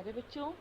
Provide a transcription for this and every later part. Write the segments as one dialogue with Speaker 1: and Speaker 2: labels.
Speaker 1: प्यारे बच्चों,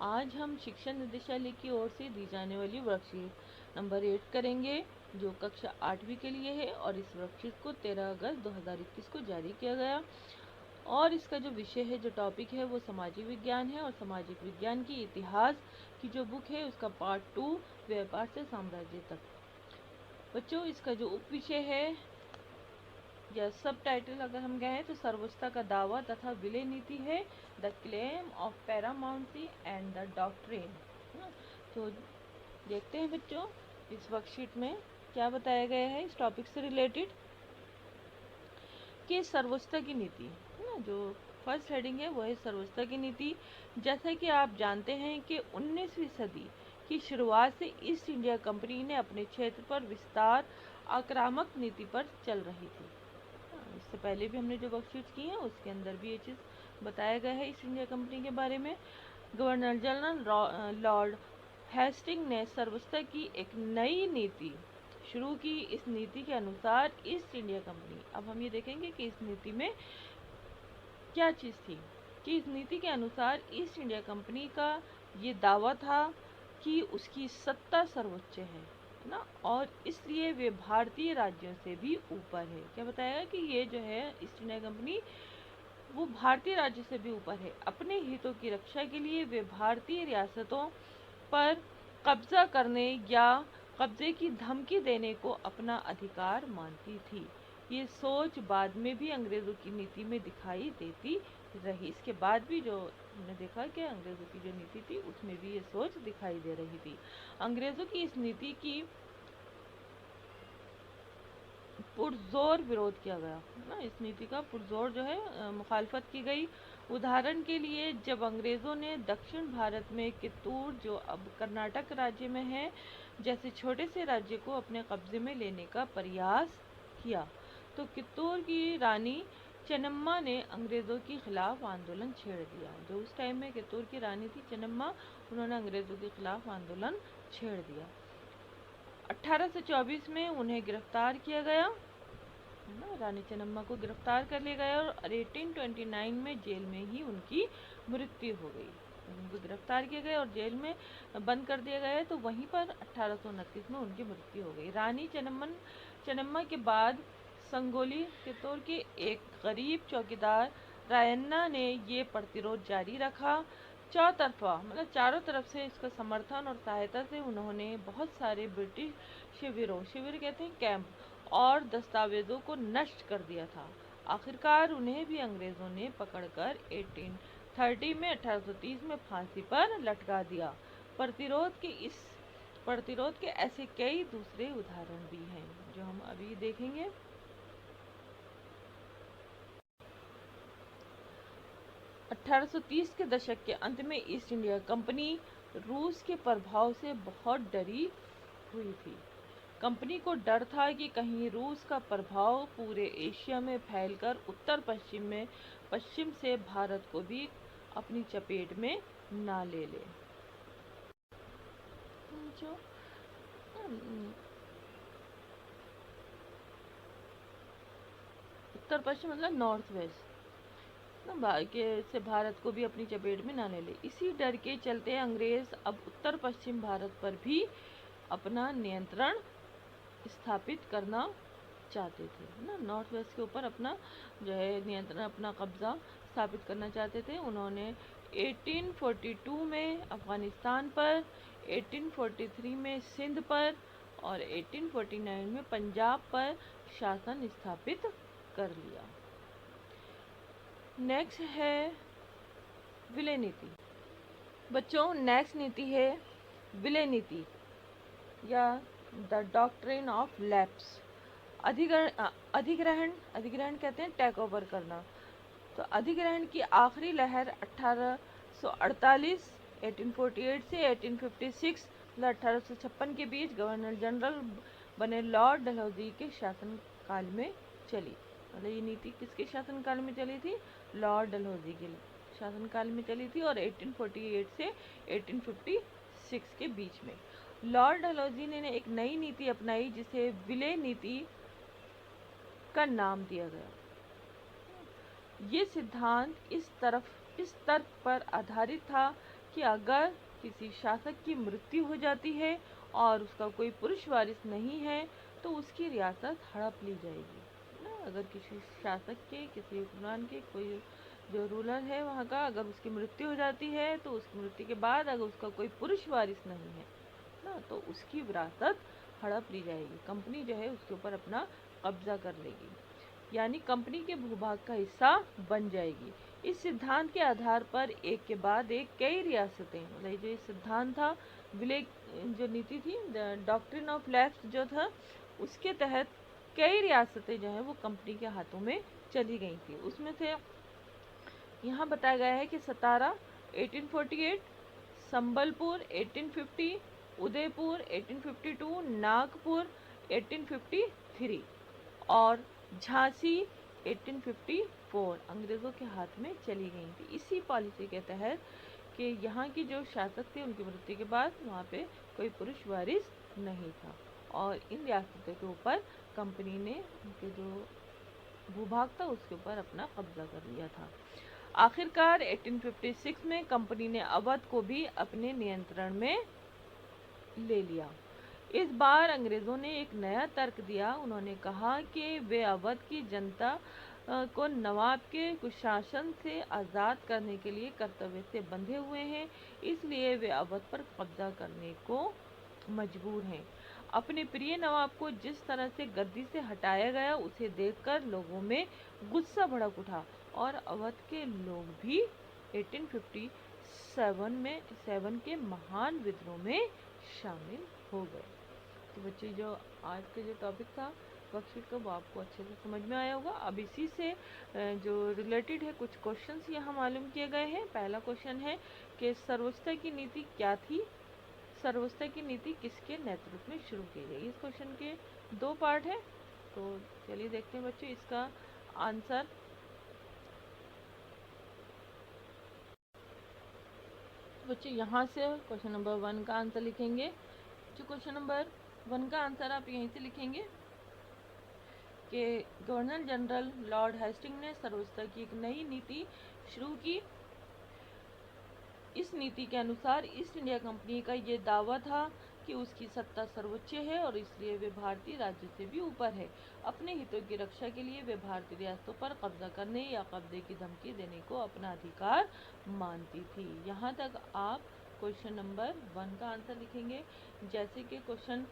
Speaker 1: आज हम शिक्षा निदेशालय की ओर से दी जाने वाली वर्कशीट नंबर 8 करेंगे, जो कक्षा 8वीं के लिए है। और इस वर्कशीट को 13 अगस्त 2021 को जारी किया गया। और इसका जो विषय है, जो टॉपिक है, वो सामाजिक विज्ञान है। और सामाजिक विज्ञान की इतिहास की जो बुक है, उसका पार्ट 2 व्यापार से साम्राज्य तक। बच्चों, इसका जो उप विषय है या सब टाइटल अगर हम कहें तो सर्वोच्चता का दावा तथा विलय नीति है, the claim of paramountcy and the doctrine. तो देखते हैं बच्चों, इस वर्कशीट में क्या बताया गया है इस टॉपिक से रिलेटेड। कि सर्वोच्चता की नीति है ना, जो फर्स्ट हेडिंग है वो है सर्वोच्चता की नीति। जैसा कि आप जानते हैं कि 19वीं सदी की शुरुआत से ईस्ट इंडिया कंपनी ने अपने क्षेत्र पर विस्तार आक्रामक नीति पर चल रही थी। इससे पहले भी हमने जो वर्कशीट की हैं उसके अंदर भी ये चीज़ बताया गया है ईस्ट इंडिया कंपनी के बारे में। गवर्नर जनरल लॉर्ड हेस्टिंग ने सर्वोच्चता की एक नई नीति शुरू की। इस नीति के अनुसार ईस्ट इंडिया कंपनी, अब हम ये देखेंगे कि इस नीति में क्या चीज़ थी। कि इस नीति के अनुसार ईस्ट इंडिया कंपनी का ये दावा था कि उसकी सत्ता सर्वोच्च है ना, और इसलिए वे भारतीय राज्यों से भी ऊपर है। क्या बताया कि ये जो है ईस्ट इंडिया कंपनी, वो भारतीय राज्य से भी ऊपर है। अपने हितों की रक्षा के लिए वे भारतीय रियासतों पर कब्जा करने या कब्जे की धमकी देने को अपना अधिकार मानती थी। ये सोच बाद में भी अंग्रेज़ों की नीति में दिखाई देती रही। इसके बाद भी जो हमने देखा कि अंग्रेज़ों की जो नीति थी उसमें भी ये सोच दिखाई दे रही थी। अंग्रेज़ों की इस नीति की पुरजोर विरोध किया गया ना, इस नीति का पुरजोर जो है मुखालफत की गई। उदाहरण के लिए, जब अंग्रेज़ों ने दक्षिण भारत में कित्तूर, जो अब कर्नाटक राज्य में है, जैसे छोटे से राज्य को अपने कब्जे में लेने का प्रयास किया, तो कित्तूर की रानी चेन्नम्मा ने अंग्रेज़ों के खिलाफ आंदोलन छेड़ दिया। जो उस टाइम में कित्तूर की रानी थी चेन्नम्मा, उन्होंने अंग्रेज़ों के खिलाफ आंदोलन छेड़ दिया। 1824 में उन्हें गिरफ्तार किया गया, रानी चेन्नम्मा को गिरफ्तार कर लिया गया। और 1829 में जेल में ही उनकी मृत्यु हो गई। उनको गिरफ्तार किया गया और जेल में बंद कर दिया गया, तो वहीं पर 1829 में उनकी मृत्यु हो गई। रानी चेन्नम्मा के बाद संगोली कित्तूर के एक गरीब चौकीदार रायन्ना ने ये प्रतिरोध जारी रखा। चौतरफा मतलब चारों तरफ से इसका समर्थन और सहायता से उन्होंने बहुत सारे ब्रिटिश शिविर कहते हैं कैंप, और दस्तावेजों को नष्ट कर दिया था। आखिरकार उन्हें भी अंग्रेजों ने पकड़कर 1830 में फांसी पर लटका दिया। प्रतिरोध के ऐसे कई दूसरे उदाहरण भी हैं जो हम अभी देखेंगे। 1830 के दशक के अंत में ईस्ट इंडिया कंपनी रूस के प्रभाव से बहुत डरी हुई थी। कंपनी को डर था कि कहीं रूस का प्रभाव पूरे एशिया में फैलकर पश्चिम से भारत को भी अपनी चपेट में ना ले ले। जो उत्तर पश्चिम मतलब नॉर्थ वेस्ट से भारत को भी अपनी चपेट में ना ले ले। इसी डर के चलते अंग्रेज अब उत्तर पश्चिम भारत पर भी अपना नियंत्रण स्थापित करना चाहते थे ना, नॉर्थ वेस्ट के ऊपर अपना जो है नियंत्रण, अपना कब्जा स्थापित करना चाहते थे। उन्होंने 1842 में अफगानिस्तान पर, 1843 में सिंध पर और 1849 में पंजाब पर शासन स्थापित कर लिया। नेक्स्ट है विलय नीति। बच्चों, नेक्स्ट नीति है विलय नीति या द डॉक्ट्रिन ऑफ लैप्स। अधिग्रहण कहते हैं टेक ओवर करना। तो अधिग्रहण की आखिरी लहर 1848 से 1856 मतलब 1856 के बीच गवर्नर जनरल बने लॉर्ड डलहौजी के शासनकाल में चली। मतलब ये नीति किसके शासनकाल में चली थी? लॉर्ड डलहौजी के शासनकाल में चली थी, और 1848 से 1856 के बीच में लॉर्ड डलहौजी ने एक नई नीति अपनाई जिसे विलय नीति का नाम दिया गया। ये सिद्धांत इस तरफ इस तर्क पर आधारित था कि अगर किसी शासक की मृत्यु हो जाती है और उसका कोई पुरुष वारिस नहीं है तो उसकी रियासत हड़प ली जाएगी ना। अगर किसी शासक के, किसी हुक्मरान के, कोई जो रूलर है वहाँ का, अगर उसकी मृत्यु हो जाती है तो उसकी मृत्यु के बाद अगर उसका कोई पुरुष वारिस नहीं है ना तो उसकी विरासत हड़प ली जाएगी। कंपनी जो है उसके ऊपर अपना कब्जा कर लेगी, यानी कंपनी के भूभाग का हिस्सा बन जाएगी। इस सिद्धांत के आधार पर एक के बाद एक कई रियासतें, मतलब जो सिद्धांत था, विले जो नीति थी, डॉक्ट्रिन ऑफ लैप्स जो था, उसके तहत कई रियासतें जो है वो कंपनी के हाथों में चली गई थी। उसमें से यहाँ बताया गया है कि सतारा 1848, संबलपुर 1850, उदयपुर 1852, नागपुर 1853 और झांसी 1854 अंग्रेज़ों के हाथ में चली गई थी। इसी पॉलिसी के तहत कि यहाँ की जो शासक थे उनकी मृत्यु के बाद वहाँ पे कोई पुरुष वारिस नहीं था और इन रियासतों के ऊपर कंपनी ने उनके जो भूभाग था उसके ऊपर अपना कब्जा कर लिया था। आखिरकार 1856 में कंपनी ने अवध को भी अपने नियंत्रण में ले लिया। इस बार अंग्रेजों ने एक नया तर्क दिया। उन्होंने कहा कि वे अवध की जनता को नवाब के कुशासन से आज़ाद करने के लिए कर्तव्य से बंधे हुए हैं, इसलिए वे अवध पर कब्जा करने को मजबूर हैं। अपने प्रिय नवाब को जिस तरह से गद्दी से हटाया गया उसे देखकर लोगों में गुस्सा भड़क उठा और अवध के लोग भी 1857 के महान विद्रोह में शामिल हो गए। तो बच्चे जो आज का जो टॉपिक था वर्कशीट का वो आपको अच्छे से समझ में आया होगा। अब इसी से जो रिलेटेड है कुछ क्वेश्चंस यहाँ मालूम किए गए हैं। पहला क्वेश्चन है कि सर्वोच्चता की नीति क्या थी? सर्वोच्चता की नीति किसके नेतृत्व में शुरू की गई? इस क्वेश्चन के दो पार्ट है, तो चलिए देखते हैं बच्चों इसका आंसर। बच्चों यहाँ से क्वेश्चन नंबर 1 का आंसर लिखेंगे। जो क्वेश्चन नंबर 1 का आंसर आप यहीं से लिखेंगे कि गवर्नर जनरल लॉर्ड हेस्टिंग ने सर्वोच्चता की एक नई नीति शुरू की। इस नीति के अनुसार ईस्ट इंडिया कंपनी का ये दावा था कि उसकी सत्ता सर्वोच्च है और इसलिए वे भारतीय राज्य से भी ऊपर है। अपने हितों की रक्षा के लिए वे भारतीय रियासतों पर कब्जा करने या कब्जे की धमकी देने को अपना अधिकार मानती थी। यहाँ तक आप क्वेश्चन नंबर 1 का आंसर लिखेंगे। जैसे कि क्वेश्चन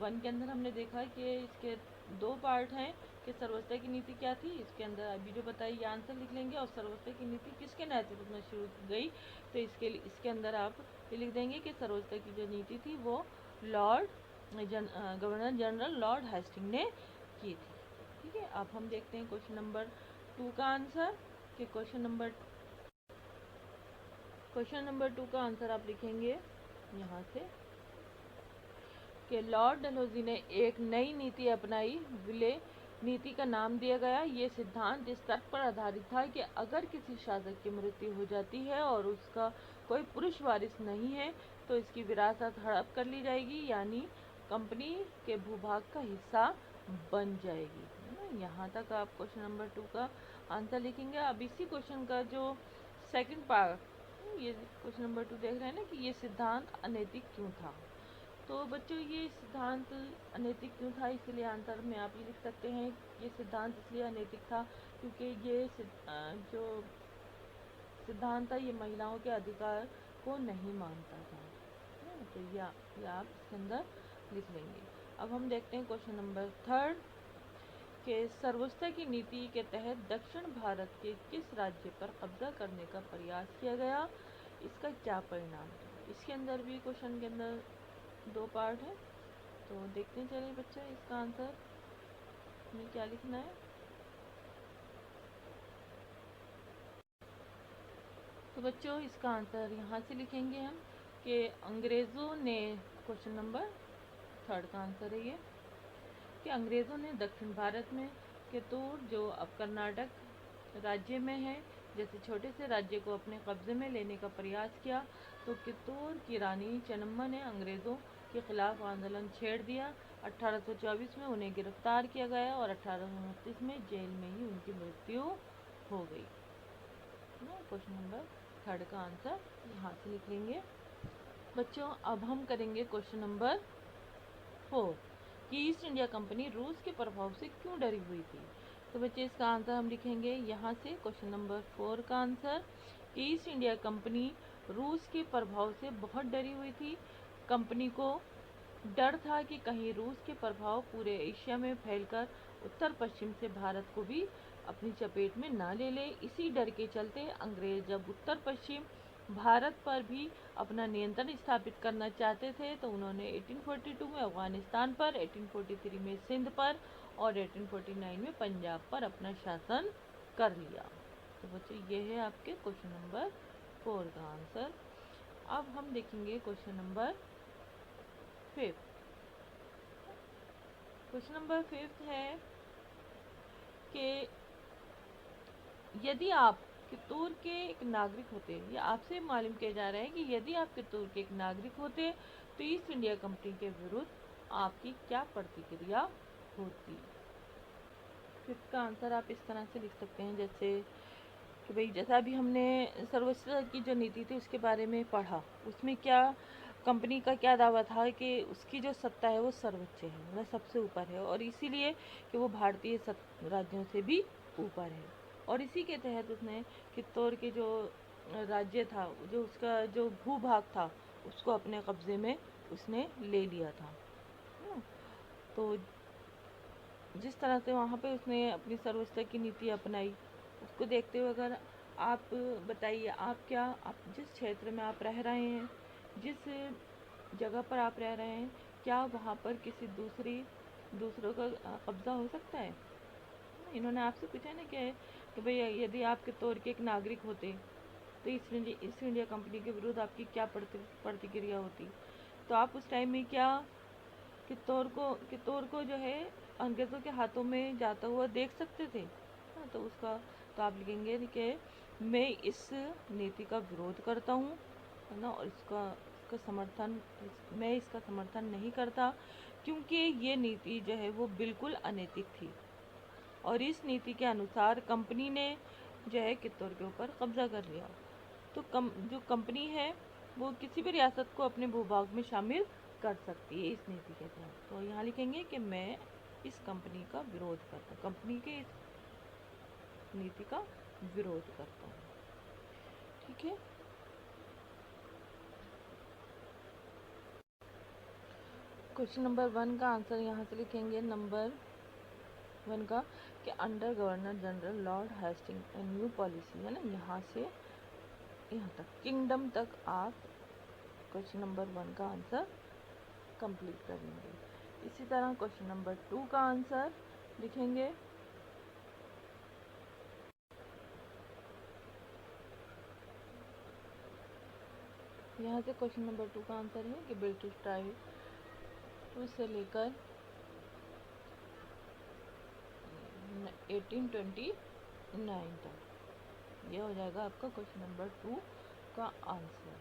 Speaker 1: 1 के अंदर हमने देखा कि इसके दो पार्ट हैं कि सर्वोच्चता की नीति क्या थी, इसके अंदर अभी जो बताई ये आंसर लिख लेंगे। और सर्वोच्चता की नीति किसके नेतृत्व में शुरू की गई, तो इसके अंदर आप ये लिख देंगे कि सर्वोच्चता की जो नीति थी वो गवर्नर जनरल लॉर्ड हेस्टिंग ने की थी। ठीक है, अब हम देखते हैं क्वेश्चन नंबर 2 का आंसर। कि क्वेश्चन नंबर 2 का आंसर आप लिखेंगे यहाँ से कि लॉर्ड डलहौजी ने एक नई नीति अपनाई, विले नीति का नाम दिया गया। ये सिद्धांत इस तर्क पर आधारित था कि अगर किसी शासक की मृत्यु हो जाती है और उसका कोई पुरुष वारिस नहीं है तो इसकी विरासत हड़प कर ली जाएगी, यानी कंपनी के भूभाग का हिस्सा बन जाएगी। यहाँ तक आप क्वेश्चन नंबर 2 का आंसर लिखेंगे। अब इसी क्वेश्चन का जो सेकंड पार्ट, ये क्वेश्चन नंबर 2 देख रहे हैं ना कि ये सिद्धांत अनैतिक क्यों था। तो बच्चों ये सिद्धांत अनैतिक क्यों था, इसलिए आंसर में आप ये लिख सकते हैं ये सिद्धांत इसलिए अनैतिक था क्योंकि ये जो सिद्धांत था ये महिलाओं के अधिकार को नहीं मानता था। तो ये आप इसके अंदर लिख लेंगे। अब हम देखते हैं क्वेश्चन नंबर 3 के सर्वोच्चता की नीति के तहत दक्षिण भारत के किस राज्य पर कब्जा करने का प्रयास किया गया, इसका क्या परिणाम था। इसके अंदर भी क्वेश्चन के अंदर दो पार्ट है, तो देखते हैं चलिए बच्चा इसका आंसर में क्या लिखना है। तो बच्चों इसका आंसर यहाँ से लिखेंगे हम कि अंग्रेज़ों ने, क्वेश्चन नंबर 3 का आंसर है ये कि अंग्रेज़ों ने दक्षिण भारत में कित्तूर जो अब कर्नाटक राज्य में है जैसे छोटे से राज्य को अपने कब्जे में लेने का प्रयास किया। तो कित्तूर की रानी चेन्नम्मा ने अंग्रेज़ों के खिलाफ आंदोलन छेड़ दिया। 1824 में उन्हें गिरफ्तार किया गया और 1829 में जेल में ही उनकी मृत्यु हो गई। ना क्वेश्चन नंबर थर्ड का आंसर यहाँ से लिख लेंगे। बच्चों अब हम करेंगे क्वेश्चन नंबर 4 कि ईस्ट इंडिया कंपनी रूस के प्रभाव से क्यों डरी हुई थी। तो बच्चे इसका आंसर हम लिखेंगे यहाँ से क्वेश्चन नंबर 4 का आंसर कि ईस्ट इंडिया कंपनी रूस के प्रभाव से बहुत डरी हुई थी। कंपनी को डर था कि कहीं रूस के प्रभाव पूरे एशिया में फैलकर उत्तर पश्चिम से भारत को भी अपनी चपेट में ना ले ले। इसी डर के चलते अंग्रेज जब उत्तर पश्चिम भारत पर भी अपना नियंत्रण स्थापित करना चाहते थे तो उन्होंने 1842 में अफगानिस्तान पर, 1843 में सिंध पर और 1849 में पंजाब पर अपना शासन कर लिया। तो बच्चों ये है आपके क्वेश्चन नंबर 4 का आंसर। अब हम देखेंगे क्वेश्चन नंबर 5। क्वेश्चन नंबर 5 है कि यदि आप कित्तूर के एक नागरिक होते, या आपसे मालूम किया जा रहा है कि यदि आप कित्तूर के एक नागरिक होते तो ईस्ट इंडिया कंपनी के विरुद्ध आपकी क्या प्रतिक्रिया होती। तो इसका आंसर आप इस तरह से लिख सकते हैं जैसे कि भाई जैसा अभी हमने सर्वोच्च की जो नीति थी उसके बारे में पढ़ा, उसमें क्या कंपनी का क्या दावा था कि उसकी जो सत्ता है वो सर्वोच्च है, मतलब सबसे ऊपर है, और इसीलिए कि वो भारतीय राज्यों से भी ऊपर है। और इसी के तहत उसने कित्तौर के जो राज्य था, जो उसका जो भूभाग था, उसको अपने कब्जे में उसने ले लिया था। तो जिस तरह से वहाँ पे उसने अपनी सर्वोच्चता की नीति अपनाई, उसको देखते हुए अगर आप बताइए आप जिस क्षेत्र में आप रह रहे हैं, जिस जगह पर आप रह रहे हैं, क्या वहाँ पर किसी दूसरों का कब्जा हो सकता है। इन्होंने आपसे पूछा ना कि भाई यदि आप कित्तौर के एक नागरिक होते तो ईस्ट इंडिया कंपनी के विरुद्ध आपकी क्या प्रतिक्रिया होती। तो आप उस टाइम में क्या कित्तौर को जो है अंग्रेज़ों के हाथों में जाता हुआ देख सकते थे। हाँ, तो आप लिखेंगे कि मैं इस नीति का विरोध करता हूँ, है ना, और मैं इसका समर्थन नहीं करता, क्योंकि ये नीति जो है वो बिल्कुल अनैतिक थी और इस नीति के अनुसार कंपनी ने जो है कित्तौर के ऊपर कब्जा कर लिया। तो जो कंपनी है वो किसी भी रियासत को अपने भूभाग में शामिल कर सकती है इस नीति के तहत। तो यहाँ लिखेंगे कि मैं इस कंपनी का विरोध करता हूँ, कंपनी के इस नीति का विरोध करता हूँ। ठीक है। क्वेश्चन नंबर 1 का आंसर यहाँ से लिखेंगे नंबर 1 का कि under governor general Lord Hasting a new policy, है ना, यहाँ से यहाँ तक किंगडम तक आप क्वेश्चन नंबर 1 का आंसर कंप्लीट करेंगे। इसी तरह क्वेश्चन नंबर 2 का आंसर लिखेंगे। यहाँ से क्वेश्चन नंबर 2 का आंसर है कि ब्रिटिश ट्राइब से लेकर 1829 तक, ये हो जाएगा आपका क्वेश्चन नंबर 2 का आंसर।